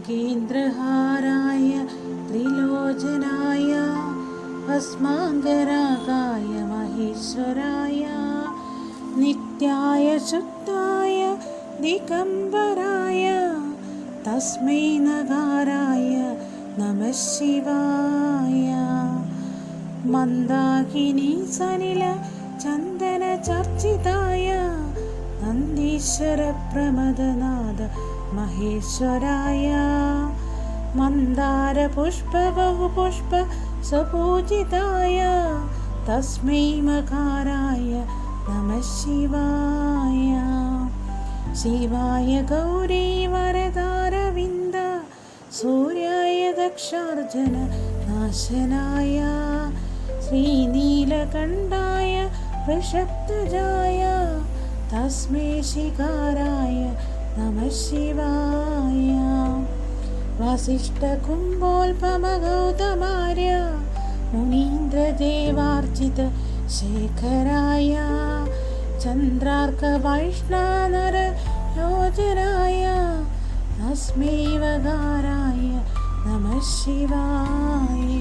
നാഗേന്ദ്രഹാരായ ത്രിലോചനായ ഭസ്മാംഗരാഗായ മഹേശ്വരായ നിത്യായ ശുദ്ധായ ദിഗംബരായ തസ്മൈ നകാരായ നമഃ ശിവായ മന്ദാകിനി സനില ചന്ദന ചർച്ചിതായ നന്ദീശ്വര പ്രമദനാഥ മഹേശ്വരായ മന്ദാര പുഷ്പ ബഹുപുഷ്പ സ്വപൂജിതായ തസ്മൈ മകാരായ നമഃ ശിവായ ശിവായ ഗൗരീ വരദാരവിന്ദ സൂര്യായ ദക്ഷാർജന നാശനായ ശ്രീനീലകണ്ഠായ വൃഷഭ്വജായ തസ്മൈ ശിഖാരായ നമഃ ശിവായ വസിഷ്ഠകുംഭോൽപമഗൗതമാര്യ മുനീന്ദ്രദേവാർച്ചിത ശേഖരായ ചന്ദ്രാർക്കവൈഷ്ണവനര യോജനായ തസ്മൈ വകാരായ നമഃ ശിവായ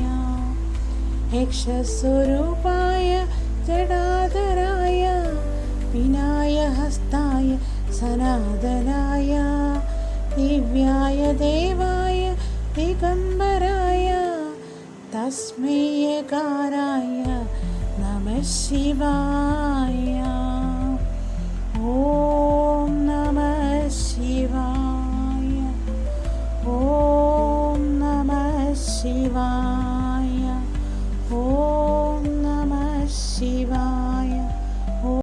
യക്ഷസ്വരൂപായ ജടാധരായ വിനായഹസ്തായ സനാതനായ ദിവ്യായ ദേവായ ദിഗംബരായ തസ്മൈ യകാരായ നമഃ ശിവായ.